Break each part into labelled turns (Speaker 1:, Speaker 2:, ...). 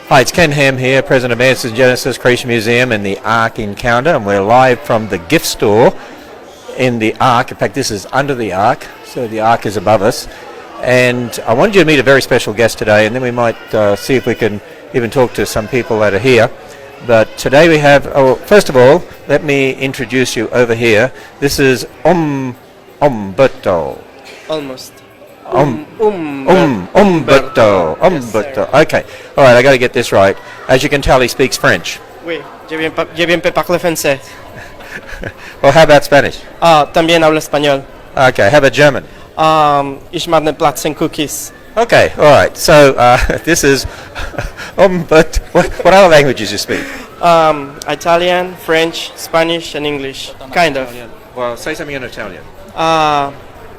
Speaker 1: Hi, it's Ken Ham here, President of Answers Genesis Creation Museum and the Ark Encounter, and we're live from the gift store in the Ark. In fact, this is under the Ark, so the Ark is above us. And I wanted you to meet a very special guest today, and then we might see if we can even talk to some people that are here. But today we have, first of all, let me introduce you over here. This is Umberto.
Speaker 2: Almost.
Speaker 1: Umberto. Okay. All right, I got to get this right. As you can tell, he speaks French.
Speaker 2: Oui, je bien parle français.
Speaker 1: Well, how about Spanish?
Speaker 2: También hablo español.
Speaker 1: Okay, how about German?
Speaker 2: Ich mag Platzen Cookies.
Speaker 1: Okay, all right. So this is but what other languages you speak?
Speaker 2: Italian, French, Spanish, and English. Kind of.
Speaker 1: Well, say something in Italian.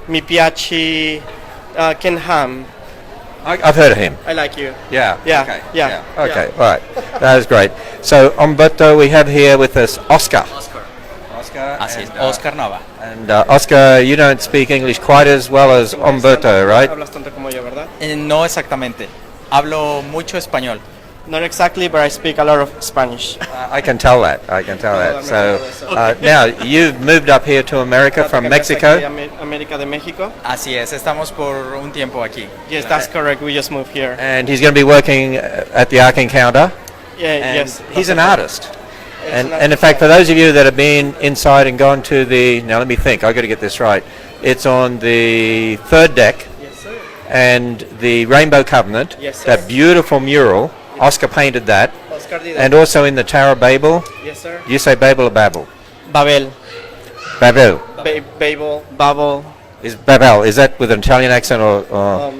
Speaker 2: Mi piace Ken Ham.
Speaker 1: I've heard of him.
Speaker 2: I like you.
Speaker 1: Yeah.
Speaker 2: Yeah.
Speaker 1: Okay.
Speaker 2: Yeah.
Speaker 1: Okay. All right. That is great. So Umberto, we have here with us Oscar. Oscar.
Speaker 3: Así es, Oscar Nova.
Speaker 1: And Oscar, you don't speak English quite as well as Umberto, right?
Speaker 2: Hablas tanto como yo, ¿verdad?
Speaker 3: No exactamente. Hablo mucho español.
Speaker 2: Not exactly, but I speak a lot of Spanish.
Speaker 1: I can tell that. So now you've moved up here to America from Mexico.
Speaker 2: América de México.
Speaker 3: Así es, estamos por un tiempo aquí.
Speaker 2: Yes, that's correct. We just moved here.
Speaker 1: And he's going to be working at the Ark Encounter.
Speaker 2: Yeah, yes.
Speaker 1: He's an artist. And in fact, for those of you that have been inside and gone to now let me think, I've got to get this right. It's on the third deck.
Speaker 2: Yes, sir.
Speaker 1: And the Rainbow Covenant,
Speaker 2: yes, sir.
Speaker 1: That beautiful mural. Oscar painted that.
Speaker 2: Oscar did
Speaker 1: and also in the Tower of Babel.
Speaker 2: Yes, sir.
Speaker 1: You say Babel or Babel?
Speaker 2: Babel.
Speaker 1: Babel.
Speaker 2: Babel.
Speaker 1: Is Babel, is that with an Italian accent or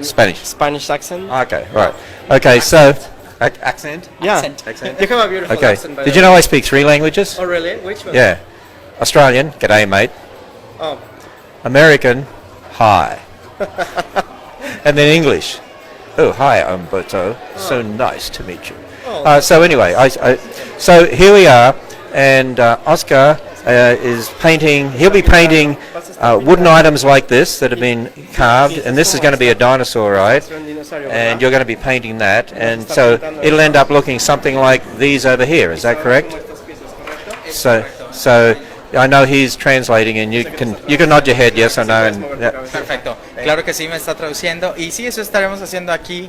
Speaker 1: Spanish?
Speaker 2: Spanish accent.
Speaker 1: Okay, right. Okay, so... Accent?
Speaker 2: Yeah.
Speaker 1: Accent.
Speaker 2: You have a beautiful
Speaker 1: okay.
Speaker 2: accent.
Speaker 1: Did you know I speak 3 languages?
Speaker 2: Oh, really? Which one?
Speaker 1: Yeah. Australian, g'day mate.
Speaker 2: Oh.
Speaker 1: American, hi. And then English. Oh, hi, Umberto. So nice to meet you. So anyway, so here we are, and Oscar is painting. He'll be painting wooden items like this that have been carved, and this is going to be a dinosaur, right? And you're going to be painting that, and so it'll end up looking something like these over here. Is that correct? So I know he's translating, and you can nod your head yes or no. And
Speaker 3: Perfecto. Claro que sí, me está traduciendo. Y sí, eso estaremos haciendo aquí.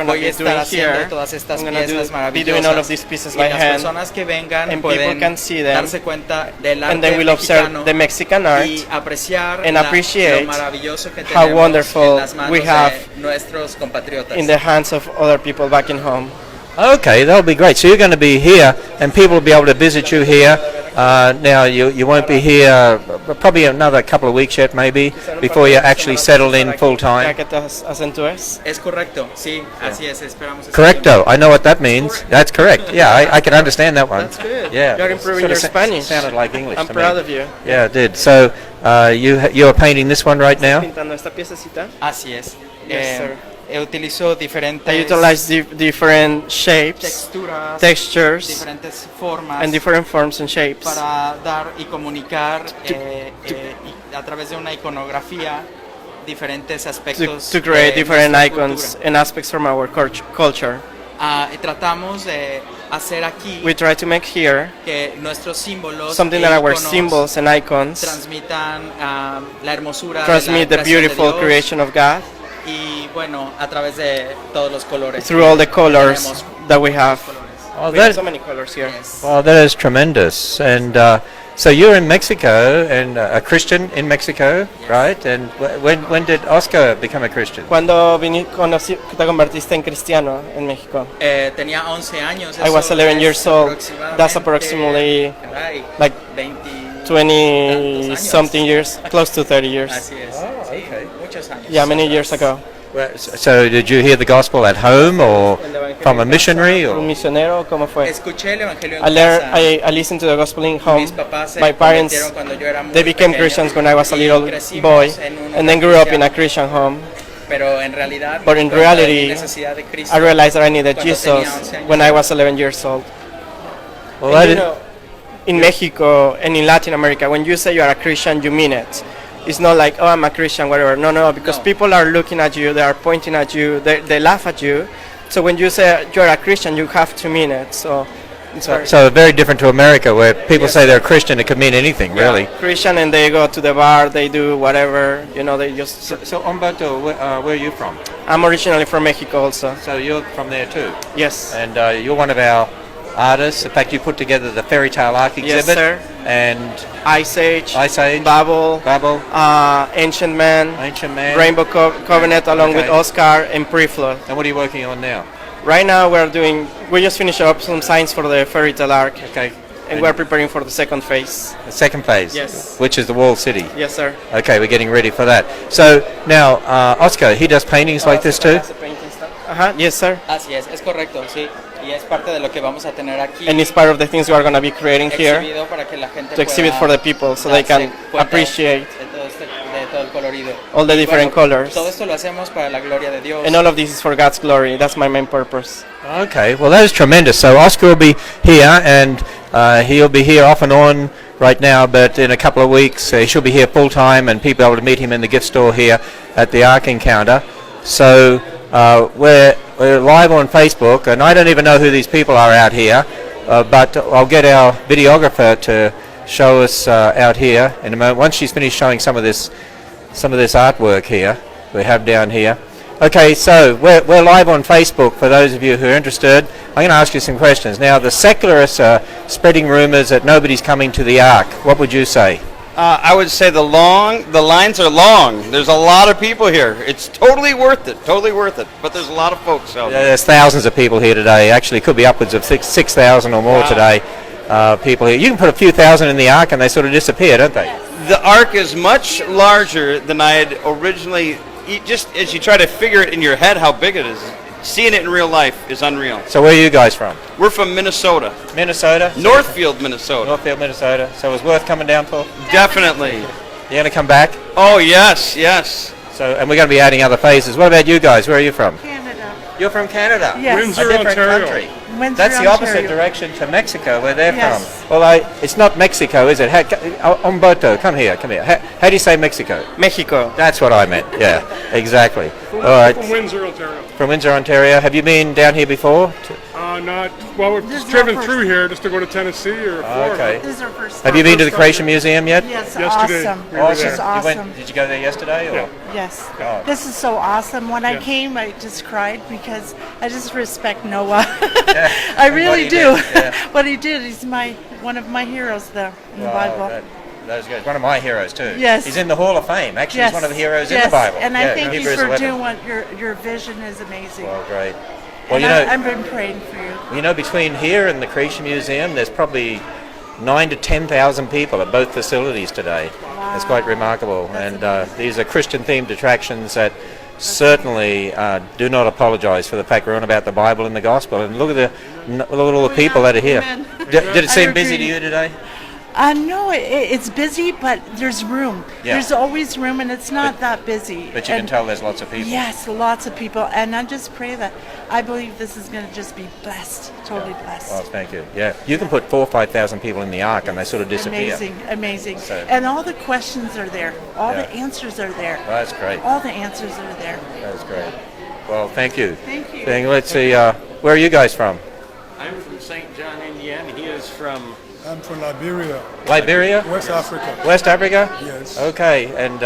Speaker 3: Voy a estar haciendo todas estas piezas maravillosas. Y las personas que vengan pueden darse cuenta del arte mexicano y apreciar lo maravilloso que tenemos en las manos de nuestros compatriotas.
Speaker 2: In the hands of other people back in home.
Speaker 1: Okay, that'll be great. So you're going to be here, and people will be able to visit you here. Now, you won't be here probably another couple of weeks yet, maybe, before you're actually settled in full time.
Speaker 3: Es correcto, sí, así es, esperamos.
Speaker 1: Correcto, I know what that means. That's correct. Yeah, I can understand that one.
Speaker 2: That's good.
Speaker 1: Yeah,
Speaker 2: you're improving your Spanish.
Speaker 1: Sounded like English.
Speaker 2: I'm proud of you.
Speaker 1: Yeah, it did. So you're painting this one right now?
Speaker 3: Así es.
Speaker 2: Yes, sir.
Speaker 3: Utilizo diferentes.
Speaker 2: I utilize different shapes, textures,
Speaker 3: diferentes formas,
Speaker 2: and different forms and shapes
Speaker 3: para dar y comunicar a través de una iconografía diferentes aspectos
Speaker 2: to create different icons and aspects from our culture.
Speaker 3: Tratamos de hacer aquí
Speaker 2: we try to make here
Speaker 3: que nuestros símbolos
Speaker 2: something that our symbols and icons
Speaker 3: transmitan la hermosura
Speaker 2: transmit the beautiful creation of God.
Speaker 3: Y bueno, a través de todos los colores.
Speaker 2: Through all the colors that we have.
Speaker 1: Oh,
Speaker 2: we have so many colors here.
Speaker 3: Yes.
Speaker 1: Well, that is tremendous. And so you're in Mexico and a Christian in Mexico, yes. Right? And when did Oscar become a Christian?
Speaker 2: Cuando te convertiste en cristiano en México?
Speaker 3: Tenía 11 años.
Speaker 2: I was 11 years old. That's approximately like 20 something years, close to 30 years.
Speaker 3: Así es.
Speaker 1: Oh, okay.
Speaker 3: Muchos años.
Speaker 2: Yeah, many years ago.
Speaker 1: So did you hear the gospel at home or from a missionary? Or?
Speaker 2: Un misionero, ¿cómo fue?
Speaker 3: Escuché el evangelio en casa.
Speaker 2: I listened to the gospel in home. My parents,
Speaker 3: they
Speaker 2: became Christians when I was a little boy, and then grew up in a Christian home. But in reality, I realized that I needed Jesus when I was 11 years old. Well, in Mexico and in Latin America, when you say you are a Christian, you mean it. It's not like, oh, I'm a Christian, whatever. No, because people are looking at you, they are pointing at you, they laugh at you, So when you say you're a Christian, you have to mean it. So it's
Speaker 1: So very different to America, where people say they're a Christian, it could mean anything, really.
Speaker 2: Christian, and they go to the bar, they do whatever, they just...
Speaker 1: So Humberto, where are you from?
Speaker 2: I'm originally from Mexico also.
Speaker 1: So you're from there too?
Speaker 2: Yes.
Speaker 1: And you're one of our artists. In fact, you put together the Fairy Tale Ark exhibit.
Speaker 2: Yes, sir.
Speaker 1: And
Speaker 2: Ice Age,
Speaker 1: Babel,
Speaker 2: Ancient Man, Rainbow Covenant, along with Oscar, and Pre-Flood.
Speaker 1: And what are you working on now?
Speaker 2: Right now we just finished up some signs for the Fairy Tale Ark.
Speaker 1: Okay.
Speaker 2: And we're preparing for the second phase.
Speaker 1: The second phase?
Speaker 2: Yes.
Speaker 1: Which is the Walled City?
Speaker 2: Yes, sir.
Speaker 1: Okay, we're getting ready for that. So now, Oscar, he does paintings like this too?
Speaker 2: Yes, sir.
Speaker 3: Así es correcto, sí. Y es parte de lo que vamos a tener aquí.
Speaker 2: And it's part of the things we are going to be creating here to exhibit for the people so they can appreciate all the different colors.
Speaker 3: Todo esto lo hacemos para la gloria de Dios.
Speaker 2: And all of this is for God's glory. That's my main purpose.
Speaker 1: Okay, well that is tremendous. So Oscar will be here, and he'll be here off and on right now, but in a couple of weeks he should be here full time, and people will be able to meet him in the gift store here at the Ark Encounter. So we're live on Facebook, and I don't even know who these people are out here, but I'll get our videographer to show us out here in a moment. Once she's finished showing some of this artwork here we have down here. Okay, so we're live on Facebook for those of you who are interested. I'm going to ask you some questions. Now, the secularists are spreading rumors that nobody's coming to the Ark. What would you say?
Speaker 4: I would say the lines are long. There's a lot of people here. It's totally worth it, but there's a lot of folks out there.
Speaker 1: There's thousands of people here today. Actually, it could be upwards of 6,000 or more today. People here. You can put a few thousand in the Ark and they sort of disappear, don't they?
Speaker 4: The Ark is much larger than I had originally, just as you try to figure it in your head how big it is. Seeing it in real life is unreal.
Speaker 1: So where are you guys from?
Speaker 4: We're from Minnesota.
Speaker 1: Minnesota?
Speaker 4: Northfield, Minnesota.
Speaker 1: Northfield, Minnesota. So it was worth coming down for?
Speaker 4: Definitely.
Speaker 1: You going to come back?
Speaker 4: Oh, yes.
Speaker 1: So, and we're going to be adding other phases. What about you guys? Where are you from?
Speaker 5: Canada.
Speaker 1: You're from Canada?
Speaker 5: Yes.
Speaker 1: Windsor, a different country.
Speaker 5: Windsor,
Speaker 1: That's the opposite
Speaker 5: Ontario.
Speaker 1: direction to Mexico, where they're
Speaker 5: Yes.
Speaker 1: from. Well, it's not Mexico, is it? Humberto, come here. How do you say Mexico?
Speaker 2: Mexico.
Speaker 1: That's what I meant. Yeah, exactly. All right.
Speaker 6: From Windsor, Ontario.
Speaker 1: From Windsor, Ontario. Have you been down here before?
Speaker 6: We've
Speaker 5: This is
Speaker 6: driven
Speaker 5: our
Speaker 6: through
Speaker 5: first-
Speaker 6: here just to go to Tennessee or Florida.
Speaker 1: Okay.
Speaker 5: This is our first
Speaker 1: Have you
Speaker 5: time.
Speaker 1: been to the Creation Museum yet?
Speaker 5: Yes,
Speaker 6: Yesterday.
Speaker 5: awesome.
Speaker 6: We were
Speaker 5: This
Speaker 6: there.
Speaker 5: is
Speaker 1: You
Speaker 5: awesome.
Speaker 1: did you go there yesterday? Or?
Speaker 6: Yeah.
Speaker 5: Yes.
Speaker 1: Oh.
Speaker 5: This is so awesome. When I
Speaker 6: Yeah.
Speaker 5: came, I just cried because I just respect Noah.
Speaker 1: Yeah.
Speaker 5: I
Speaker 1: And what
Speaker 5: really
Speaker 1: he
Speaker 5: do.
Speaker 1: did, yeah.
Speaker 5: What he did, he's one of my heroes there in the Bible.
Speaker 1: That's good. One of my heroes too.
Speaker 5: Yes.
Speaker 1: He's in the Hall of Fame. Actually,
Speaker 5: Yes.
Speaker 1: he's one of the heroes in
Speaker 5: Yes.
Speaker 1: the Bible.
Speaker 5: And I thank you
Speaker 1: Hebrews
Speaker 5: for
Speaker 1: 11.
Speaker 5: doing what your vision is amazing.
Speaker 1: Well, great. Well,
Speaker 5: And I've been praying for you.
Speaker 1: between here and the Creation Museum, there's probably 9,000 to 10,000 people at both facilities today.
Speaker 5: Wow.
Speaker 1: It's quite remarkable.
Speaker 5: That's
Speaker 1: and
Speaker 5: amazing.
Speaker 1: these are Christian-themed attractions that certainly do not apologize for the fact we're on about the Bible and the gospel. And look at all the people that are here.
Speaker 5: Amen.
Speaker 1: Did it seem
Speaker 5: I
Speaker 1: busy to
Speaker 5: agree.
Speaker 1: you today?
Speaker 5: No, it's busy, but there's room.
Speaker 1: Yeah.
Speaker 5: There's always room, and it's not that busy.
Speaker 1: But you can
Speaker 5: And
Speaker 1: tell there's lots of people.
Speaker 5: Yes, lots of people, and I just pray that I believe this is going to just be blessed, totally blessed.
Speaker 1: Oh, thank you. Yeah, you can put 4,000 or 5,000 people in the Ark and they sort of disappear.
Speaker 5: Amazing.
Speaker 1: So-
Speaker 5: And all the questions are there. All
Speaker 1: Yeah.
Speaker 5: the answers are there.
Speaker 1: Well, that's great.
Speaker 5: All the answers are there.
Speaker 1: That's great. Well, thank you.
Speaker 5: Thank you.
Speaker 1: Let's see, where are you guys from?
Speaker 7: I'm from St. John, Indiana. He is from
Speaker 6: I'm from Liberia,
Speaker 1: Liberia?
Speaker 6: West Africa.
Speaker 1: West Africa?
Speaker 6: Yes.
Speaker 1: Okay, and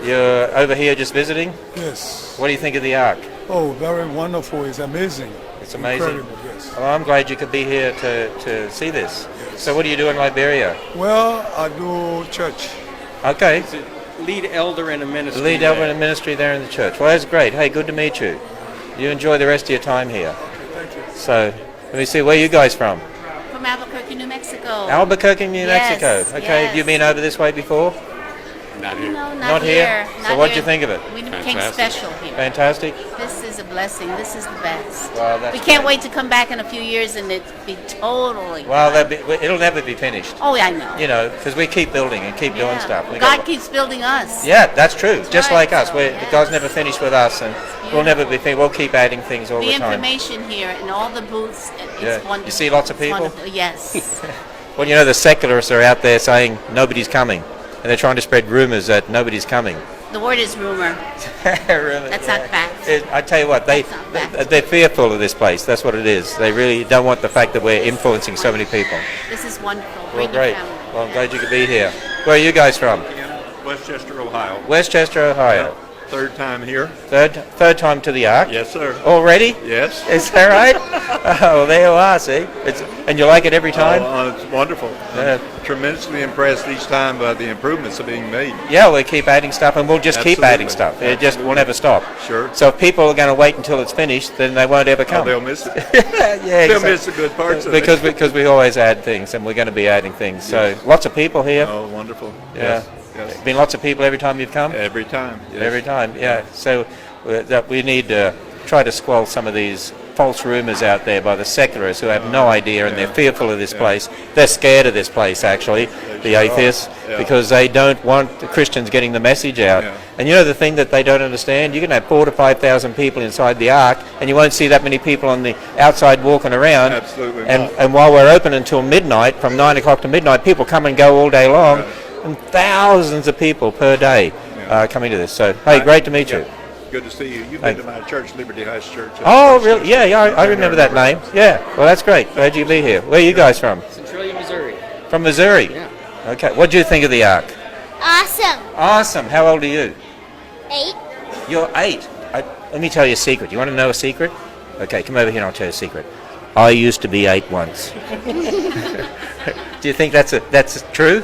Speaker 1: you're over here just visiting?
Speaker 6: Yes.
Speaker 1: What do you think of the Ark?
Speaker 6: Oh, very wonderful. It's amazing.
Speaker 1: It's amazing.
Speaker 6: Incredible, yes.
Speaker 1: Well, I'm glad you could be here to see this. So what do you do in Liberia?
Speaker 6: Well, I do church.
Speaker 1: Okay,
Speaker 7: the lead elder in a ministry.
Speaker 1: lead elder in ministry there in the church. Well, that's great. Hey, good to meet you. You enjoy the rest of your time here.
Speaker 6: Thank you.
Speaker 1: So, let me see, where are you guys from?
Speaker 8: From Albuquerque, New Mexico.
Speaker 1: Albuquerque, New
Speaker 8: Yes,
Speaker 1: Mexico. Okay, have you
Speaker 8: yes.
Speaker 1: been over this way before?
Speaker 7: Not here.
Speaker 8: No,
Speaker 1: Not here? So what'd you think of it?
Speaker 8: We became
Speaker 7: Fantastic.
Speaker 8: special here.
Speaker 1: Fantastic.
Speaker 8: This is a blessing. This is the best.
Speaker 1: Well, that's
Speaker 8: we can't
Speaker 1: great.
Speaker 8: wait to come back in a few years and it be totally.
Speaker 1: Well, it'll never be finished.
Speaker 8: Oh, yeah, I know.
Speaker 1: You know, because we keep building and keep doing
Speaker 8: Yeah.
Speaker 1: stuff. We
Speaker 8: God
Speaker 1: got-
Speaker 8: keeps building us.
Speaker 1: Yeah, that's true. Just
Speaker 8: right.
Speaker 1: like us.
Speaker 8: So, yes.
Speaker 1: God's never finished with us, and we'll never be finished. We'll keep adding things all
Speaker 8: The
Speaker 1: the time.
Speaker 8: information here and all the booths, it's
Speaker 1: Yeah.
Speaker 8: wonderful.
Speaker 1: You see lots of
Speaker 8: It's
Speaker 1: people?
Speaker 8: wonderful. Yes.
Speaker 1: Well, you know, the secularists are out there saying nobody's coming, and they're trying to spread rumors that nobody's coming.
Speaker 8: The word is rumor.
Speaker 1: Really?
Speaker 8: That's not fact.
Speaker 1: I tell you what,
Speaker 8: That's not fact.
Speaker 1: they're fearful of this place. That's what it is. They really don't want the fact that we're influencing so many people.
Speaker 8: This is wonderful.
Speaker 1: Well,
Speaker 8: Bring your
Speaker 1: great.
Speaker 8: family.
Speaker 1: Well, I'm glad you could be here. Where are you guys from?
Speaker 9: Westchester, Ohio.
Speaker 1: Westchester, Ohio.
Speaker 9: Third time here.
Speaker 1: Third time to the Ark?
Speaker 9: Yes, sir.
Speaker 1: Already?
Speaker 9: Yes.
Speaker 1: Is that right? Oh, there you are, see? And you like it every time?
Speaker 9: It's wonderful.
Speaker 1: Yeah.
Speaker 9: I'm tremendously impressed each time by the improvements that are being made.
Speaker 1: Yeah, we keep adding stuff, and we'll just keep
Speaker 9: Absolutely.
Speaker 1: adding stuff. It just will never stop.
Speaker 9: Sure.
Speaker 1: So if people are going to wait until it's finished, then they won't ever
Speaker 9: Oh,
Speaker 1: come.
Speaker 9: they'll miss it.
Speaker 1: Yeah,
Speaker 9: They'll
Speaker 1: exactly.
Speaker 9: miss the good parts of
Speaker 1: because we always add things, and we're going to be adding things. So lots of people here.
Speaker 9: Oh, wonderful.
Speaker 1: Yeah.
Speaker 9: Yes. Yes.
Speaker 1: Been lots of people every time you've come.
Speaker 9: Every time. Yes.
Speaker 1: Every time, yeah. So that we need to try to squelch some of these false rumors out there by the secularists who have no idea, and they're fearful of this place. They're scared of this place, actually, the atheists, because they don't want the Christians getting the message out.
Speaker 9: Yeah.
Speaker 1: And you know the thing that they don't understand? You can have 4,000 to 5,000 people inside the Ark, and you won't see that many people on the outside walking around.
Speaker 9: Absolutely
Speaker 1: And
Speaker 9: not.
Speaker 1: and while we're open until midnight, from 9 o'clock to midnight, people come and go all day long, and thousands of people per day coming to this. So, hey, great to meet you.
Speaker 9: Good to see you. You've been to my church, Liberty Heights Church.
Speaker 1: Oh, really? Yeah, I remember that name. Yeah, well, that's great. Glad you be here. Where are you guys from?
Speaker 10: Centralia, Missouri.
Speaker 1: From Missouri?
Speaker 10: Yeah.
Speaker 1: Okay. What do you think of the Ark?
Speaker 11: Awesome.
Speaker 1: Awesome. How old are you?
Speaker 11: 8.
Speaker 1: You're 8. Let me tell you a secret. You want to know a secret? Okay, come over here and I'll tell you a secret. I used to be 8 once. Do you think that's true?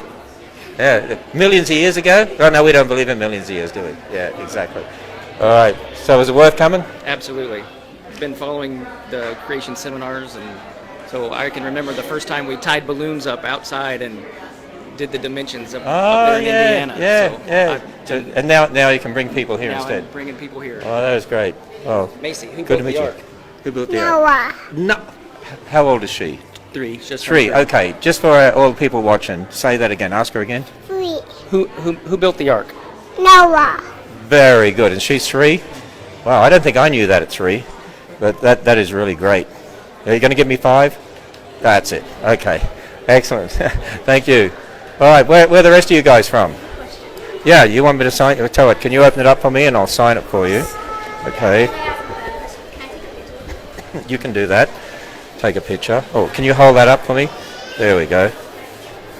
Speaker 1: Yeah, millions of years ago? Oh, no, we don't believe in millions of years, do we? Yeah, exactly. All right. So is it worth coming?
Speaker 10: Absolutely. Been following the creation seminars, and so I can remember the first time we tied balloons up outside and did the dimensions up there in Indiana. So
Speaker 1: And now you can bring people here
Speaker 10: now
Speaker 1: instead.
Speaker 10: I'm bringing people here.
Speaker 1: Oh, that was great. Oh,
Speaker 10: Macy, who
Speaker 1: good
Speaker 10: built
Speaker 1: to meet
Speaker 10: the
Speaker 1: you.
Speaker 10: ark?
Speaker 1: Who built the Ark? No. How old is she?
Speaker 10: 3. Just
Speaker 1: 3.
Speaker 10: turned
Speaker 1: Okay. Just for all the people watching, say that again. Ask her again.
Speaker 11: 3.
Speaker 10: 3. Who built the ark?
Speaker 11: Noah.
Speaker 1: Very good. And she's 3? Wow, I don't think I knew that at 3. But that is really great. Are you going to give me 5? That's it. Okay. Excellent. Thank you. All right. Where are the rest of you guys from? Yeah, you want me to sign? Tell it. Can you open it up for me and I'll sign it for you? Okay. You can do that. Take a picture. Oh, can you hold that up for me? There we go.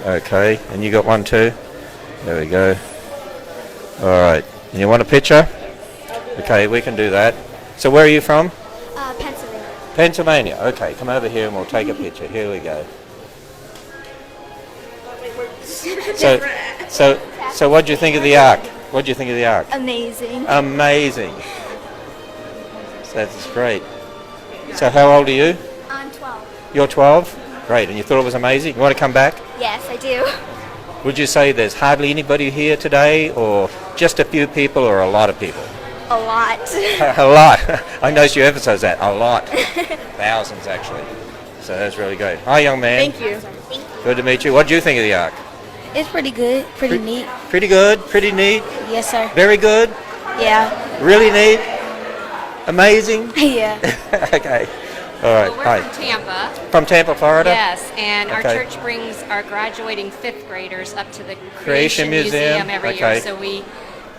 Speaker 1: Okay. And you got one too? There we go. All right. And you want a picture? Okay, we can do that. So where are you from?
Speaker 11: Pennsylvania.
Speaker 1: Pennsylvania. Okay, come over here and we'll take a picture. Here we go. So what do you think of the Ark? What do you think of the Ark?
Speaker 11: Amazing.
Speaker 1: Amazing. So that's great. So how old are you?
Speaker 11: I'm 12.
Speaker 1: You're 12? Great. And you thought it was amazing? You want to come back?
Speaker 11: Yes, I do.
Speaker 1: Would you say there's hardly anybody here today, or just a few people, or a lot of people?
Speaker 11: A lot.
Speaker 1: A lot. I noticed you emphasize that. A lot. Thousands, actually. So that's really great. Hi, young man.
Speaker 11: Thank you.
Speaker 1: Good to meet you. What do you think of the Ark?
Speaker 11: It's pretty good. Pretty neat.
Speaker 1: Pretty good? Pretty neat?
Speaker 11: Yes, sir.
Speaker 1: Very good?
Speaker 11: Yeah.
Speaker 1: Really neat? Amazing?
Speaker 11: Yeah.
Speaker 1: Okay. All right.
Speaker 12: Well, we're
Speaker 1: Hi.
Speaker 12: from Tampa.
Speaker 1: From Tampa, Florida?
Speaker 12: Yes, and our
Speaker 1: Okay.
Speaker 12: church brings our graduating 5th graders up to the
Speaker 1: Creation Museum,
Speaker 12: every
Speaker 1: okay.
Speaker 12: year, so we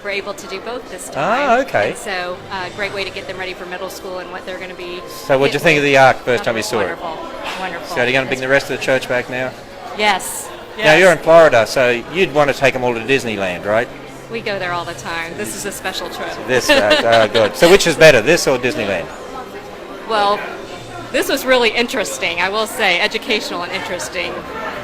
Speaker 12: were able to do both this time.
Speaker 1: Ah, okay.
Speaker 12: And so, great way to get them ready for middle school and what they're going to be.
Speaker 1: So what'd you think of the Ark first time you saw it?
Speaker 12: Wonderful, wonderful.
Speaker 1: So are you going to bring the rest of the church back now?
Speaker 12: Yes.
Speaker 1: Now you're in Florida, so you'd want to take them all to Disneyland, right?
Speaker 12: We go there all the time. This is a special trip.
Speaker 1: This, good. So which is better, this or Disneyland?
Speaker 12: Well, this was really interesting. I will say, educational and interesting.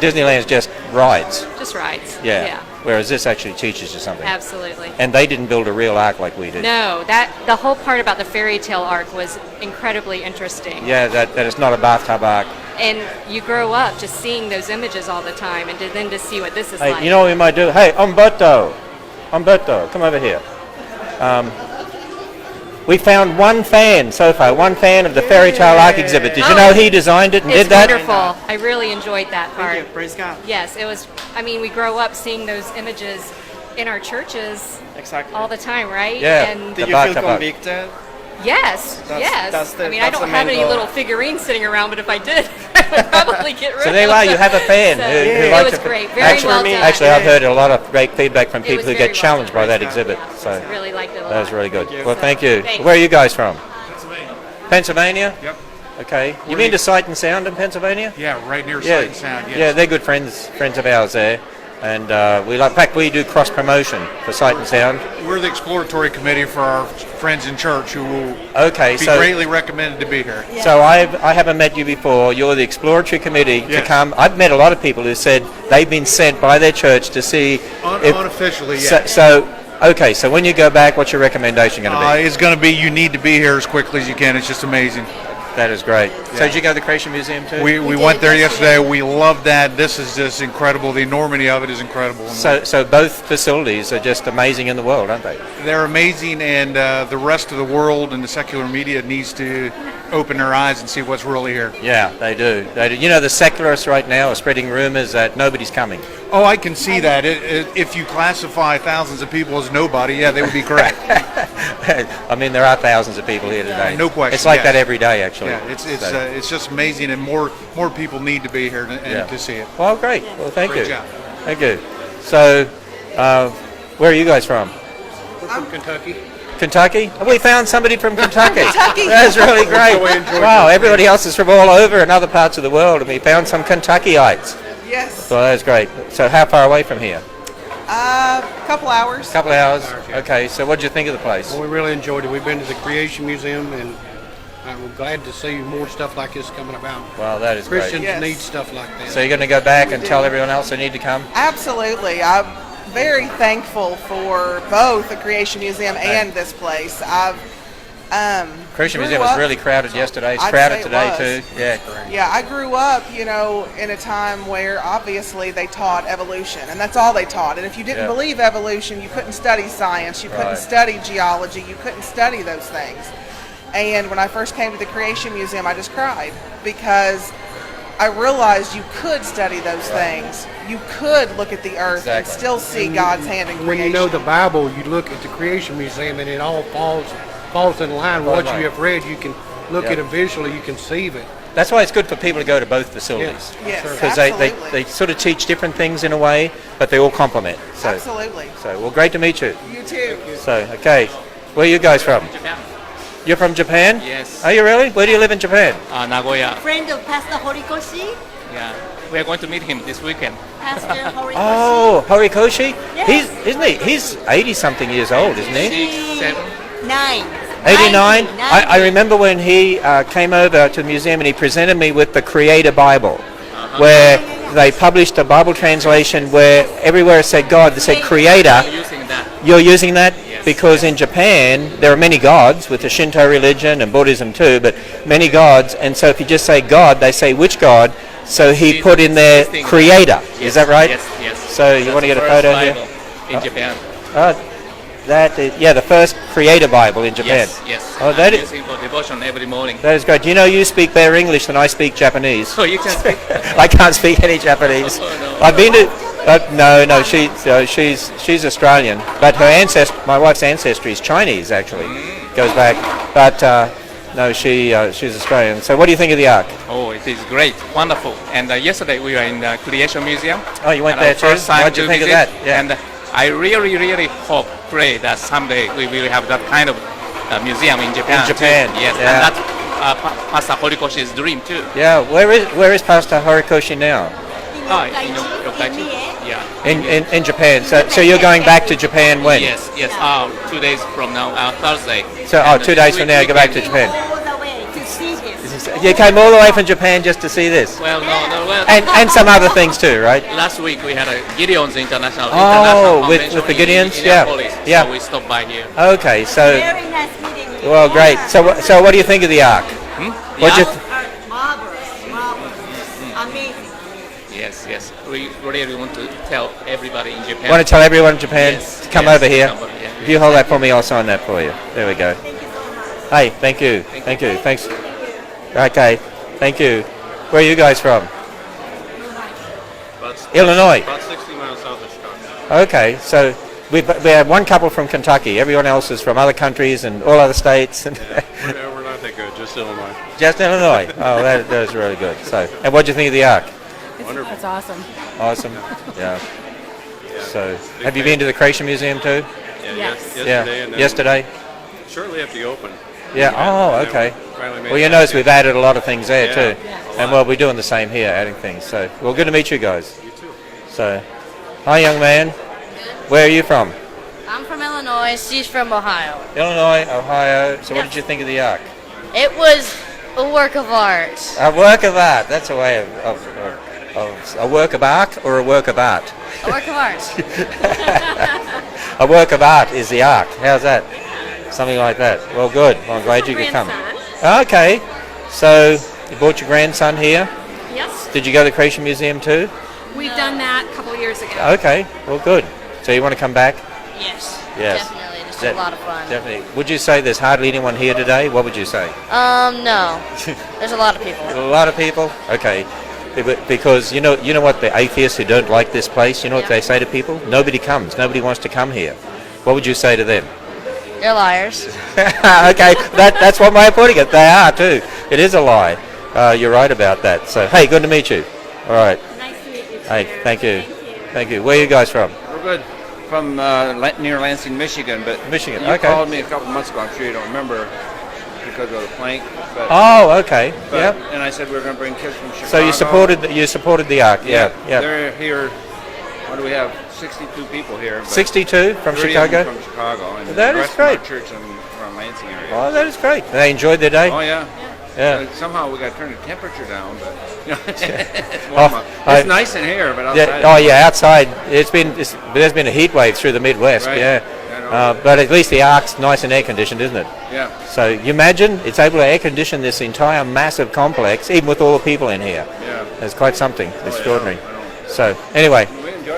Speaker 1: Disneyland's just rides.
Speaker 12: Just rides.
Speaker 1: Yeah. Whereas this actually teaches you something.
Speaker 12: Absolutely.
Speaker 1: And they didn't build a real ark like we did.
Speaker 12: No, the whole part about the fairy tale arc was incredibly interesting.
Speaker 1: Yeah, that it's not a bathtub ark.
Speaker 12: And you grow up just seeing those images all the time, and then to see what this is
Speaker 1: Hey,
Speaker 12: like.
Speaker 1: you know what we might do? Hey, Umberto, come over here. We found one fan so far, one fan of the fairy tale ark exhibit. Did you know he designed it and
Speaker 12: it's
Speaker 1: did that?
Speaker 12: wonderful. I really enjoyed that part.
Speaker 2: Thank you. Praise God.
Speaker 12: Yes, it was. I mean, we grow up seeing those images in our churches
Speaker 2: Exactly.
Speaker 12: all the time, right?
Speaker 1: Yeah.
Speaker 12: And
Speaker 2: Did
Speaker 1: The
Speaker 2: you feel
Speaker 1: bathtub ark.
Speaker 2: yes?
Speaker 12: yes,
Speaker 2: That's-
Speaker 12: yes.
Speaker 2: that's the-
Speaker 12: I mean, I
Speaker 2: that's
Speaker 12: don't
Speaker 2: the
Speaker 12: have
Speaker 2: main
Speaker 12: any
Speaker 2: goal.
Speaker 12: little figurines sitting around, but if I did, I would probably get rid
Speaker 1: So
Speaker 12: of
Speaker 1: there you are. You have a fan.
Speaker 12: So,
Speaker 1: who
Speaker 12: it
Speaker 1: likes
Speaker 12: was
Speaker 1: it.
Speaker 12: great. Very
Speaker 1: Actually,
Speaker 12: well done.
Speaker 1: actually, I've heard a lot of great feedback from
Speaker 12: It
Speaker 1: people
Speaker 12: was
Speaker 1: who
Speaker 12: very
Speaker 1: get challenged
Speaker 12: well
Speaker 1: by that
Speaker 12: done.
Speaker 1: exhibit. So
Speaker 12: I really liked it a lot.
Speaker 1: that was really good.
Speaker 12: Thank you.
Speaker 1: Well, thank you.
Speaker 12: Thanks.
Speaker 1: Where are you guys from?
Speaker 13: Pennsylvania.
Speaker 1: Pennsylvania?
Speaker 13: Yep.
Speaker 1: Okay. You mean to Sight and Sound in Pennsylvania?
Speaker 13: Yeah, right near
Speaker 1: Yeah.
Speaker 13: Sight and Sound. Yes.
Speaker 1: Yeah, they're good friends of ours there. And we like, in fact, we do cross promotion for Sight and Sound.
Speaker 13: We're the exploratory committee for our friends in church who will
Speaker 1: Okay,
Speaker 13: be
Speaker 1: so
Speaker 13: greatly recommended to be here.
Speaker 1: so I haven't met you before. You're the exploratory committee to
Speaker 13: Yes.
Speaker 1: come. I've met a lot of people who said they've been sent by their church to see.
Speaker 13: Unofficially, yeah.
Speaker 1: So okay, so when you go back, what's your recommendation going to be?
Speaker 13: It's going to be you need to be here as quickly as you can. It's just amazing.
Speaker 1: That is great. So did you go to the Creation Museum too?
Speaker 13: We went there yesterday. We loved that. This is just incredible. The enormity of it is incredible.
Speaker 1: So both facilities are just amazing in the world, aren't they?
Speaker 13: They're amazing, and the rest of the world and the secular media needs to open their eyes and see what's really here.
Speaker 1: Yeah, they do. They do. You know, the secularists right now are spreading rumors that nobody's coming.
Speaker 13: Oh, I can see that. If you classify thousands of people as nobody, yeah, they would be correct.
Speaker 1: I mean, there are thousands of people here today.
Speaker 13: No question.
Speaker 1: It's like
Speaker 13: yes.
Speaker 1: that every day, actually.
Speaker 13: Yeah, it's just amazing, and more people need to be here to see it.
Speaker 1: Well, great. Well, thank
Speaker 13: Great
Speaker 1: you.
Speaker 13: job.
Speaker 1: Thank you. So, where are you guys from?
Speaker 7: We're from Kentucky.
Speaker 1: Kentucky? Oh, we found somebody from Kentucky.
Speaker 5: Kentucky.
Speaker 1: That's really great.
Speaker 7: So we enjoyed
Speaker 1: Wow,
Speaker 7: this.
Speaker 1: everybody else is from all over and other parts of the world, and we found some Kentuckyites.
Speaker 5: Yes.
Speaker 1: So that's great. So how far away from here?
Speaker 5: Couple hours.
Speaker 1: Couple of hours. Okay, so what did you think of the place?
Speaker 7: Well, we really enjoyed it. We've been to the Creation Museum, and we're glad to see more stuff like this coming about.
Speaker 1: Well, that is great.
Speaker 7: Christians
Speaker 5: Yes.
Speaker 7: need stuff like that.
Speaker 1: So you're going to go back and tell everyone else they need to come?
Speaker 5: Absolutely. I'm very thankful for both the Creation Museum and this place.
Speaker 1: Creation
Speaker 5: grew
Speaker 1: Museum was
Speaker 5: up-
Speaker 1: really crowded yesterday. It's
Speaker 5: I'd
Speaker 1: crowded
Speaker 5: say it
Speaker 1: today
Speaker 5: was.
Speaker 1: too. Yeah.
Speaker 5: Yeah, I grew up, in a time where obviously they taught evolution, and that's all they taught. And if you didn't
Speaker 1: Yeah.
Speaker 5: believe evolution, you couldn't study science, you couldn't
Speaker 1: Right.
Speaker 5: study geology, you couldn't study those things. And when I first came to the Creation Museum, I just cried because I realized you could study those things. You could look at the earth and
Speaker 1: Exactly.
Speaker 5: still see God's hand in
Speaker 7: When
Speaker 5: creation.
Speaker 7: you know the Bible, you look at the Creation Museum, and it all falls in line with what
Speaker 1: Right.
Speaker 7: you have read. You can look
Speaker 1: Yep.
Speaker 7: at it visually, you can see it.
Speaker 1: That's why it's good for people to go to both facilities.
Speaker 5: Yes,
Speaker 1: Because
Speaker 5: absolutely.
Speaker 1: they sort of teach different things in a way, but they all complement. So,
Speaker 5: Absolutely.
Speaker 1: well, great to meet you.
Speaker 5: You too.
Speaker 1: So, okay, where are you guys from?
Speaker 14: Japan.
Speaker 1: You're from Japan?
Speaker 14: Yes.
Speaker 1: Are you really? Where do you live in Japan?
Speaker 14: Nagoya.
Speaker 8: Friend of Pastor Horikoshi,
Speaker 14: Yeah. We are going to meet him this weekend.
Speaker 8: Pastor Horikoshi.
Speaker 1: Oh, Horikoshi?
Speaker 8: Yes.
Speaker 1: Isn't he? He's 80-something years old, isn't he?
Speaker 14: 6, 7.
Speaker 8: 9.
Speaker 1: 89? I remember when he came over to the museum and he presented me with the Creator Bible, where they published a Bible translation where everywhere it said God, they said Creator.
Speaker 14: Using that.
Speaker 1: You're using that? Because in Japan, there are many gods with the Shinto religion and Buddhism too, but many gods. And so if you just say God, they say which God? So he put in there Creator. Is that right?
Speaker 14: Yes, yes.
Speaker 1: So you want to get a photo here?
Speaker 14: In Japan.
Speaker 1: The first Creator Bible in Japan.
Speaker 14: Yes.
Speaker 1: Oh,
Speaker 14: I'm
Speaker 1: that is,
Speaker 14: using for devotion every morning.
Speaker 1: that is great. Do you know you speak better English than I speak Japanese?
Speaker 14: Oh, you can speak.
Speaker 1: I can't speak any Japanese.
Speaker 14: Oh, no.
Speaker 1: I've been to. No, she's Australian, but her my wife's ancestry is Chinese actually, goes back. But no, she's Australian. So what do you think of the Ark?
Speaker 14: Oh, it is great, wonderful. And yesterday we were in the Creation Museum.
Speaker 1: Oh, you went
Speaker 14: And
Speaker 1: there
Speaker 14: our
Speaker 1: too?
Speaker 14: first time
Speaker 1: What did you
Speaker 14: to
Speaker 1: think of
Speaker 14: visit.
Speaker 1: that? Yeah.
Speaker 14: And I really, really hope, pray that someday we will have that kind of museum in Japan.
Speaker 1: In Japan,
Speaker 14: too. Yes,
Speaker 1: yeah.
Speaker 14: and that's Pastor Horikoshi's dream too.
Speaker 1: Yeah, where is Pastor Horikoshi now?
Speaker 14: In Yokkaichi. Yeah.
Speaker 1: In Japan. So you're going back to Japan when?
Speaker 14: Yes. 2 days from now, Thursday.
Speaker 1: So
Speaker 14: And
Speaker 1: 2 days from now you go back to Japan.
Speaker 8: All the way to see this.
Speaker 1: You came all the way from Japan just to see this,
Speaker 14: Well, no.
Speaker 1: and some other things too, right?
Speaker 14: Last week we had a Gideon's International
Speaker 1: with
Speaker 14: Convention
Speaker 1: the Gideons,
Speaker 14: in
Speaker 1: yeah.
Speaker 14: Indianapolis,
Speaker 1: Yeah.
Speaker 14: So we stopped by here.
Speaker 1: Okay, so
Speaker 8: Very nice meeting you.
Speaker 1: well, great. So what do you think of the Ark? What do you?
Speaker 8: Marvelous. Amazing.
Speaker 14: Yes. We really want to tell everybody in Japan.
Speaker 1: Want to tell everyone in Japan
Speaker 14: Yes,
Speaker 1: to come
Speaker 14: yes,
Speaker 1: over here?
Speaker 14: come over here.
Speaker 1: If you hold that for me, I'll sign that for you. There we go. Hey, thank you. Thanks. Okay, thank you. Where are you guys from? Illinois.
Speaker 15: About 60 miles south of Chicago.
Speaker 1: Okay, so we have one couple from Kentucky. Everyone else is from other countries and all other states. And
Speaker 15: We're not that that good, just Illinois.
Speaker 1: Just Illinois. Oh, that is really good. So, and what do you think of the Ark?
Speaker 15: Wonderful.
Speaker 12: That's awesome.
Speaker 1: Awesome. Yeah. So, have you been to the Creation Museum too?
Speaker 15: Yeah,
Speaker 12: Yes.
Speaker 15: yesterday and then
Speaker 1: Yesterday.
Speaker 15: shortly after you open.
Speaker 1: Yeah. Oh,
Speaker 15: and then
Speaker 1: okay.
Speaker 15: we finally made
Speaker 1: Well, you
Speaker 15: it
Speaker 1: notice
Speaker 15: happen.
Speaker 1: we've added a lot of things there
Speaker 15: Yeah,
Speaker 1: too,
Speaker 15: a
Speaker 1: and
Speaker 15: lot.
Speaker 1: well, we're doing the same here, adding things. So, well, good to meet you guys.
Speaker 15: You too.
Speaker 1: So, hi, young man. Where are you from?
Speaker 16: I'm from Illinois. She's from Ohio.
Speaker 1: Illinois, Ohio. So, what
Speaker 16: Yes.
Speaker 1: did you think of the Ark?
Speaker 16: It was a work of art.
Speaker 1: A work of art. That's a way of a work of art or a work of art.
Speaker 16: A work of art.
Speaker 1: A work of art is the Ark. How's that? Something like that. Well, good. Well, I'm glad you could come. Okay. So you brought your grandson here.
Speaker 12: Yes.
Speaker 1: Did you go to the Creation Museum too?
Speaker 12: We've done that a couple of years ago.
Speaker 1: Okay. Well, good. So you want to come back?
Speaker 16: Yes.
Speaker 1: Yes.
Speaker 16: Definitely. It's
Speaker 1: De-
Speaker 16: a lot of fun.
Speaker 1: Definitely. Would you say there's hardly anyone here today? What would you say?
Speaker 16: No. There's a lot of people.
Speaker 1: A lot of people. Okay. Because you know what, the atheists who don't like this place, you know what they say to people? Nobody comes. Nobody wants to come here. What would you say to them?
Speaker 16: You're liars.
Speaker 1: Okay, that's one way of putting it. They are too. It is a lie. You're right about that. So, hey, good to meet you. All right.
Speaker 12: Nice to meet you.
Speaker 1: Hey, thank you. Thank you. Where are you guys from?
Speaker 17: We're good. From near Lansing, Michigan. But
Speaker 1: Michigan,
Speaker 17: you
Speaker 1: okay.
Speaker 17: called me a couple months ago. I'm sure you don't remember because of the plank. But,
Speaker 1: Oh, okay.
Speaker 17: but,
Speaker 1: Yep.
Speaker 17: And I said we were going to bring kids from Chicago.
Speaker 1: So you supported the Ark. Yeah. Yeah.
Speaker 17: They're here. What do we have? 62 people here. But
Speaker 1: 62 from
Speaker 17: 30 of them
Speaker 1: Chicago?
Speaker 17: From Chicago. And
Speaker 1: That
Speaker 17: the
Speaker 1: is
Speaker 17: rest
Speaker 1: great.
Speaker 17: From our church and from Lansing area.
Speaker 1: Oh, that is great. They enjoyed their day.
Speaker 17: Oh yeah.
Speaker 1: Yeah.
Speaker 17: Somehow we got to turn the temperature down, but you know, it's
Speaker 1: Oh,
Speaker 17: warm up. It's nice in here, but outside.
Speaker 1: Yeah, oh yeah, outside there's been a heat wave through the Midwest.
Speaker 17: Right.
Speaker 1: Yeah.
Speaker 17: I know.
Speaker 1: But at least the Ark's nice and air conditioned, isn't it?
Speaker 17: Yeah.
Speaker 1: So you imagine it's able to air condition this entire massive complex, even with all the people in here.
Speaker 17: Yeah.
Speaker 1: It's quite something extraordinary.
Speaker 17: I know.
Speaker 1: So anyway,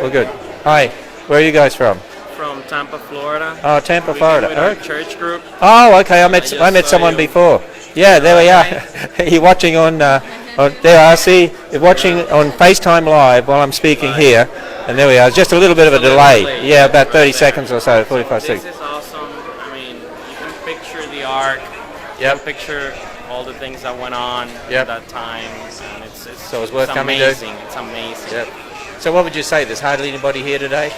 Speaker 1: we're good. Hi, where are you guys from?
Speaker 2: From Tampa, Florida.
Speaker 1: Oh, Tampa, Florida.
Speaker 2: With our
Speaker 1: Okay.
Speaker 2: church group.
Speaker 1: Oh, okay. I met
Speaker 2: just
Speaker 1: someone
Speaker 2: saw you.
Speaker 1: before. Yeah, there we are. You're watching on there. I see you're watching on FaceTime Live while I'm speaking here, and there we are. It's just a little bit of a delay. Yeah, about 30 seconds or so, 45
Speaker 2: This
Speaker 1: seconds.
Speaker 2: is awesome. I mean, you can picture the ark. You can picture all the things that went on at that time, and it's
Speaker 1: So it's worth coming to?
Speaker 2: amazing. It's amazing.
Speaker 1: Yep. So what would you say? There's hardly anybody here today?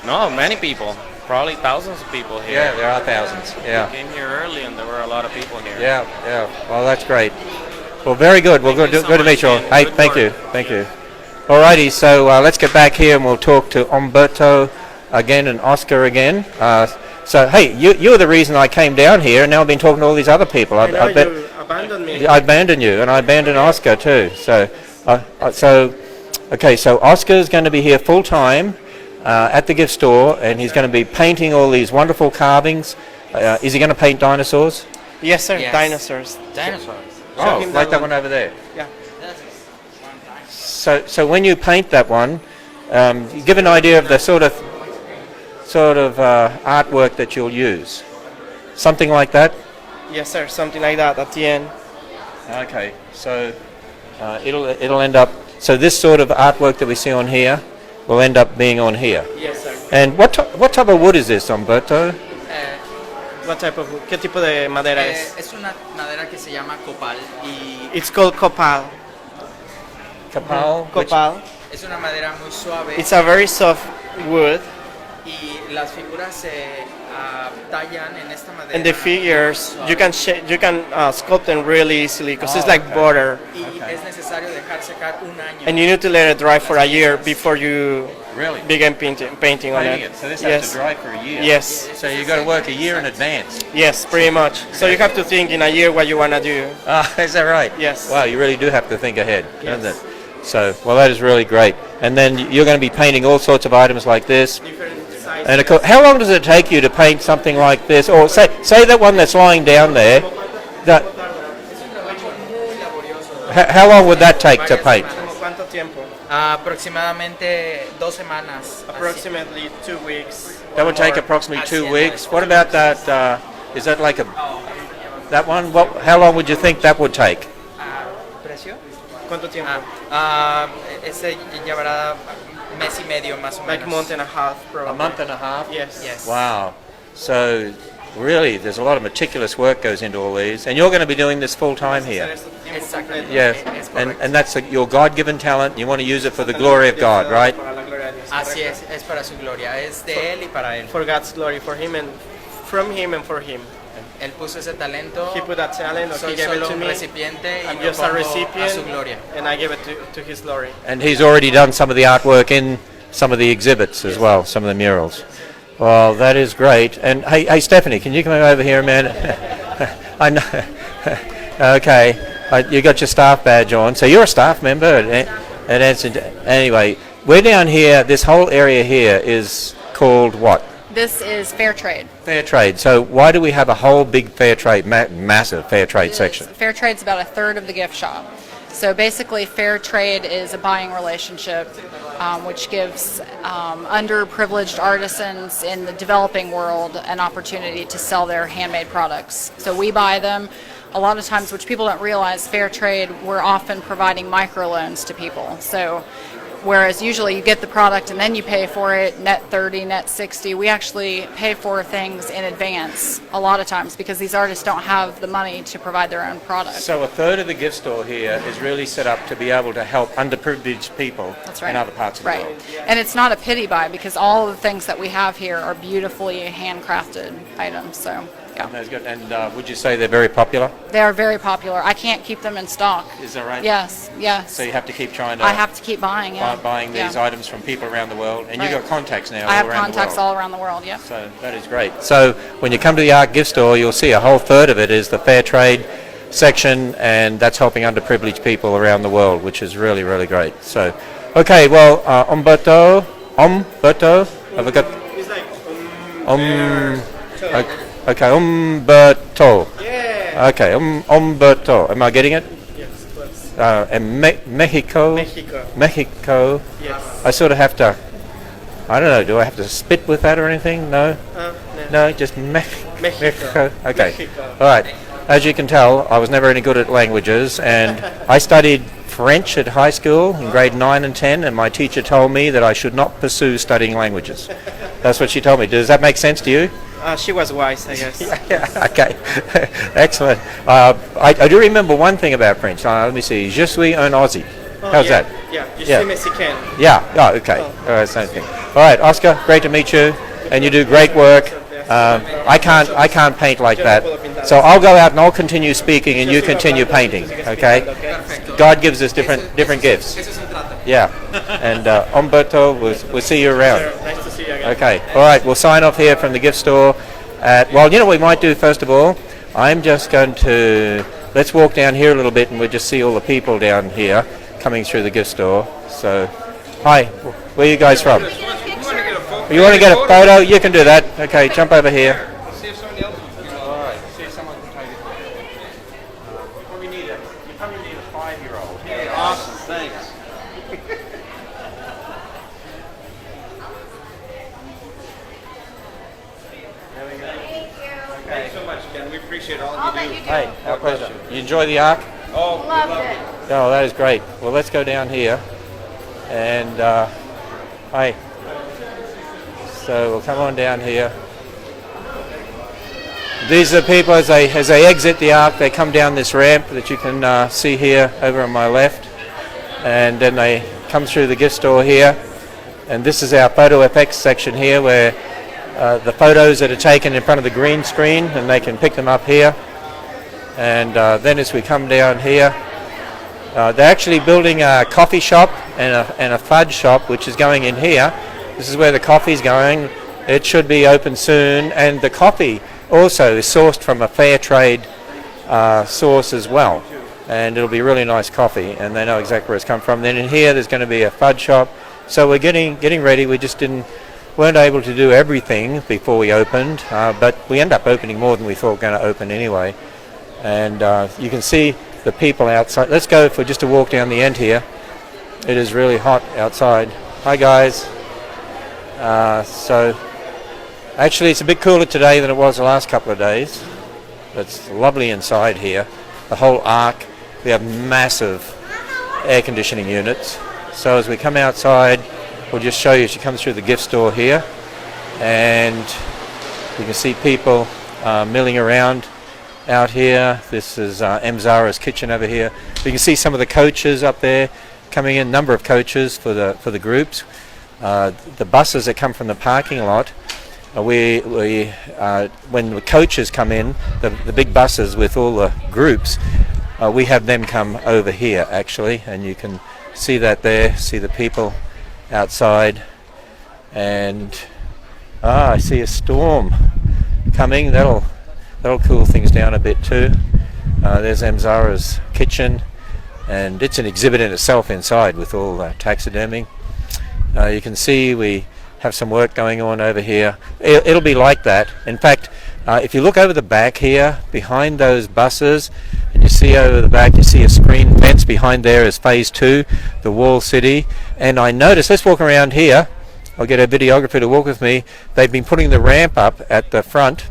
Speaker 2: No, many people. Probably thousands of people here.
Speaker 1: Yeah, there are thousands. Yeah.
Speaker 2: We came here early, and there were a lot of people here.
Speaker 1: Yeah, yeah. Well, that's great. Well, very good. Well, good to meet you all. Hey, thank you. Thank you. Alrighty, so let's get back here and we'll talk to Umberto again and Oscar again. So, hey, you're the reason I came down here, and now I've been talking to all these other people.
Speaker 2: I know you abandoned me.
Speaker 1: I abandoned you, and I abandoned Oscar too. So, okay, so Oscar's going to be here full time at the gift store, and he's going to be painting all these wonderful carvings. Is he going to paint dinosaurs?
Speaker 2: Yes, sir.
Speaker 3: Yes.
Speaker 2: Dinosaurs.
Speaker 3: Dinosaurs.
Speaker 1: Oh, like that one over there.
Speaker 2: Yeah.
Speaker 1: So when you paint that one, you give an idea of the sort of artwork that you'll use. Something like that.
Speaker 2: Yes, sir. Something like that at the end.
Speaker 1: Okay. So it'll end up. So this sort of artwork that we see on here will end up being on here.
Speaker 2: Yes, sir.
Speaker 1: And what type of wood is this, Umberto?
Speaker 2: What type of wood? ¿Qué tipo de madera es?
Speaker 3: Es una madera que se llama copal y
Speaker 2: It's called copal.
Speaker 1: Copal.
Speaker 2: Copal.
Speaker 3: es una madera muy suave.
Speaker 2: It's a very soft wood,
Speaker 3: Y las figuras se tallan en esta madera.
Speaker 2: and the figures you can sculpt them really easily because it's like butter.
Speaker 3: Y es necesario dejar secar un año.
Speaker 2: And you need to let it dry for a year before you begin painting on
Speaker 1: Painting
Speaker 2: it.
Speaker 1: it. So this
Speaker 2: yes.
Speaker 1: has to dry for a year.
Speaker 2: Yes.
Speaker 1: So you've got to work a year in advance.
Speaker 2: Yes, pretty much. So you have to think in a year what you want to do.
Speaker 1: Is that right?
Speaker 2: Yes.
Speaker 1: Wow, you really do have to think ahead,
Speaker 2: Yes.
Speaker 1: doesn't it? So, well, that is really great. And then you're going to be painting all sorts of items like this. And of course, how long does it take you to paint something like this? Or say that one that's lying down there. That, how long would that take to paint?
Speaker 2: ¿Cuánto tiempo?
Speaker 3: Aproximadamente 2 semanas.
Speaker 2: Approximately 2 weeks.
Speaker 1: That would take approximately 2 weeks. What about that? Is that like that one? How long would you think that would take?
Speaker 3: ¿Precio?
Speaker 2: ¿Cuánto tiempo?
Speaker 3: Ese llevará mes y medio más o menos.
Speaker 2: Like a month and a half, probably.
Speaker 1: A month and a half?
Speaker 2: Yes.
Speaker 3: Yes.
Speaker 1: Wow. So Really, there's a lot of meticulous work goes into all these, and you're going to be doing this full time here. Yeah, and that's your God-given talent. You want to use it for the glory of God, right?
Speaker 3: Así es para su gloria, es de él y para él.
Speaker 2: For God's glory, for Him and from Him and for Him.
Speaker 3: Él puso ese talento.
Speaker 2: He put that talent,
Speaker 3: Soy
Speaker 2: He gave it
Speaker 3: solo
Speaker 2: to
Speaker 3: un
Speaker 2: me.
Speaker 3: recipiente y
Speaker 2: I'm
Speaker 3: lo
Speaker 2: just a
Speaker 3: pongo a
Speaker 2: recipient,
Speaker 3: su gloria.
Speaker 2: and I give it to His glory.
Speaker 1: And he's already done some of the artwork in some of the exhibits as well, some of the murals. Well, that is great. And hey, Stephanie, can you come over here a minute? I know. Okay, you got your staff badge on, so you're a staff member. Anyway, we're down here. This whole area here is called what?
Speaker 18: This is fair trade.
Speaker 1: Fair trade. So why do we have a whole big fair trade, massive fair trade section?
Speaker 18: Fair trade's about a third of the gift shop. So basically, fair trade is a buying relationship which gives underprivileged artisans in the developing world an opportunity to sell their handmade products. So we buy them. A lot of times, which people don't realize, fair trade, we're often providing microloans to people. So whereas usually you get the product and then you pay for it, net 30, net 60, we actually pay for things in advance a lot of times because these artists don't have the money to provide their own product.
Speaker 1: So a third of the gift store here is really set up to be able to help underprivileged people in other parts of the world.
Speaker 18: And it's not a pity buy because all of the things that we have here are beautifully handcrafted items. So. Yeah.
Speaker 1: And would you say they're very popular?
Speaker 18: They are very popular. I can't keep them in stock.
Speaker 1: Is that right?
Speaker 18: Yes, yes.
Speaker 1: So you have to keep trying to...
Speaker 18: I have to keep buying,
Speaker 1: buying these items from people around the world. And you've got contacts now
Speaker 18: I have
Speaker 1: all around
Speaker 18: contacts
Speaker 1: the world.
Speaker 18: all around the world, yeah.
Speaker 1: So that is great. So when you come to the art gift store, you'll see a whole third of it is the fair trade section, and that's helping underprivileged people around the world, which is really, really great. So, okay, well, Umberto, have I got... Okay, Umberto.
Speaker 2: Yeah.
Speaker 1: Okay, Umberto. Am I getting it?
Speaker 2: Yes, close.
Speaker 1: And Mexico. Mexico.
Speaker 2: Yes.
Speaker 1: I sort of have to. I don't know. Do I have to spit with that or anything? No. No, just Mexico. Okay.
Speaker 2: Mexico.
Speaker 1: All right. As you can tell, I was never any good at languages, and I studied French at high school in grade 9 and 10, and my teacher told me that I should not pursue studying languages. That's what she told me. Does that make sense to you?
Speaker 2: She was wise, I guess.
Speaker 1: Yeah, okay. Excellent. I do remember one thing about French. Let me see. Je suis un Aussie. How's that?
Speaker 2: Yeah, je suis Mexican.
Speaker 1: Yeah, okay. All right, same thing. All right, Oscar, great to meet you. And you do great work. I can't paint like that. So I'll go out and I'll continue speaking and you continue painting, okay? God gives us different gifts. Yeah. And Umberto, we'll see you around.
Speaker 2: Nice to see you again.
Speaker 1: Okay. All right. We'll sign off here from the gift store. Well, you know what we might do first of all? I'm just going to... Let's walk down here a little bit and we'll just see all the people down here coming through the gift store. So, hi. Where are you guys from? You want to get a photo? You can do that. Okay. Jump over here.
Speaker 13: See if somebody else wants to get
Speaker 1: All right.
Speaker 13: See if someone can take it.
Speaker 1: You probably need a 5-year-old.
Speaker 4: Hey, awesome. Thanks. Thanks so much, Ken. We appreciate all you do.
Speaker 1: Hey, our pleasure. You enjoy the arc?
Speaker 4: Oh,
Speaker 16: Loved it.
Speaker 1: Oh, that is great. Well, let's go down here. And, hi. So we'll come on down here. These are the people as they exit the arc. They come down this ramp that you can see here over on my left. And then they come through the gift store here. And this is our photo effects section here where the photos that are taken in front of the green screen, and they can pick them up here. And then as we come down here, they're actually building a coffee shop and a fudge shop, which is going in here. This is where the coffee's going. It should be open soon. And the coffee also is sourced from a fair trade source as well. And it'll be really nice coffee, and they know exactly where it's come from. Then in here, there's going to be a fudge shop. So we're getting ready. We just weren't able to do everything before we opened, but we ended up opening more than we thought were going to open anyway. And you can see the people outside. Let's go for just a walk down the end here. It is really hot outside. Hi guys. So actually it's a bit cooler today than it was the last couple of days. It's lovely inside here. The whole arc. We have massive air conditioning units. So as we come outside, we'll just show you as you come through the gift store here. And you can see people milling around out here. This is M. Zara's kitchen over here. You can see some of the coaches up there coming in, number of coaches for the groups. The buses that come from the parking lot, when the coaches come in, the big buses with all the groups, we have them come over here actually, and you can see that there, see the people outside. And I see a storm coming. That'll cool things down a bit too. There's Amzara's kitchen, and it's an exhibit in itself inside with all taxidermy. You can see we have some work going on over here. It'll be like that. In fact, if you look over the back here, behind those buses, and you see over the back, you see a screen fence. Behind there is phase 2, the wall city. And I noticed, let's walk around here. I'll get a videographer to walk with me. They've been putting the ramp up at the front,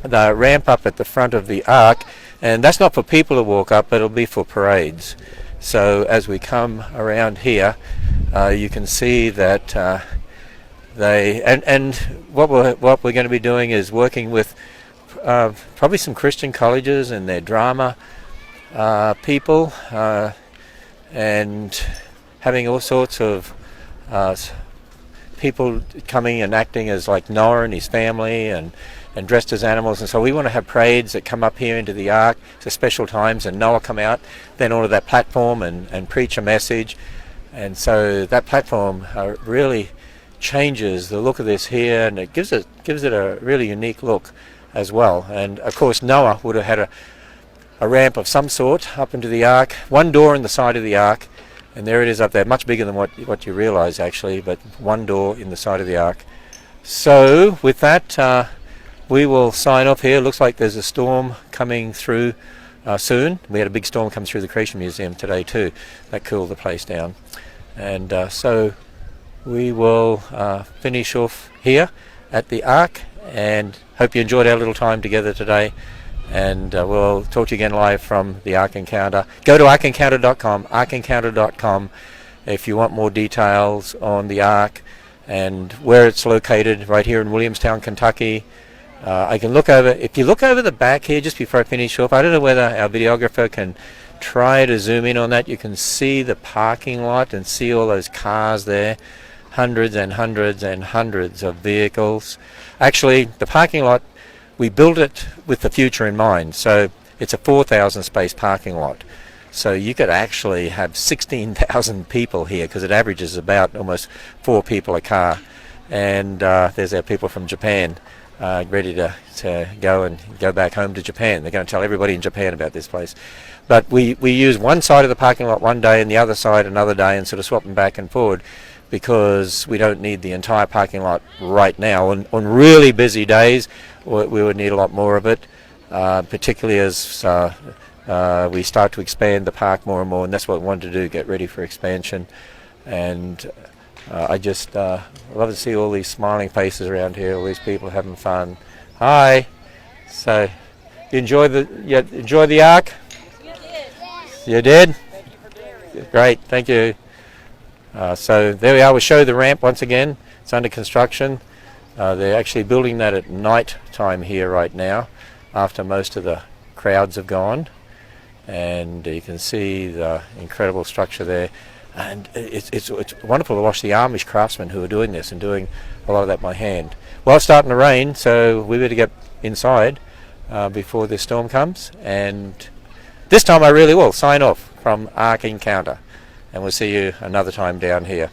Speaker 1: of the ark, and that's not for people to walk up, but it'll be for parades. So as we come around here, you can see that what we're going to be doing is working with probably some Christian colleges and their drama people, and having all sorts of people coming and acting as like Noah and his family and dressed as animals. And so we want to have parades that come up here into the ark to special times, and Noah come out then onto that platform and preach a message. And so that platform really changes the look of this here, and it gives it a really unique look as well. And of course Noah would have had a ramp of some sort up into the ark, one door in the side of the ark, and there it is up there, much bigger than what you realize actually, but one door in the side of the ark. So with that, we will sign off here. Looks like there's a storm coming through soon. We had a big storm come through the Creation Museum today too. That cooled the place down. And so we will finish off here at the ark, and hope you enjoyed our little time together today. And we'll talk to you again live from the Ark Encounter. Go to arkencounter.com, arkencounter.com, if you want more details on the Ark and where it's located, right here in Williamstown, Kentucky. I can look over, if you look over the back here just before I finish off, I don't know whether our videographer can try to zoom in on that. You can see the parking lot and see all those cars there, hundreds and hundreds and hundreds of vehicles. Actually, the parking lot, we built it with the future in mind, so it's a 4,000 space parking lot. So you could actually have 16,000 people here, because it averages about almost 4 people a car. And there's our people from Japan ready to go back home to Japan. They're going to tell everybody in Japan about this place. But we use one side of the parking lot one day and the other side another day, and sort of swap them back and forward, because we don't need the entire parking lot right now. On really busy days, we would need a lot more of it, particularly as we start to expand the park more and more, and that's what we wanted to do, get ready for expansion. And I just love to see all these smiling faces around here, all these people having fun. Hi. So, you enjoy the ark? You did? Great, thank you. So there we are. We'll show the ramp once again. It's under construction. They're actually building that at night time here right now, after most of the crowds have gone. And you can see the incredible structure there. And it's wonderful to watch the Amish craftsmen who are doing this and doing a lot of that by hand. Well, it's starting to rain, so we better get inside before this storm comes. And this time I really will sign off from Ark Encounter. And we'll see you another time down here.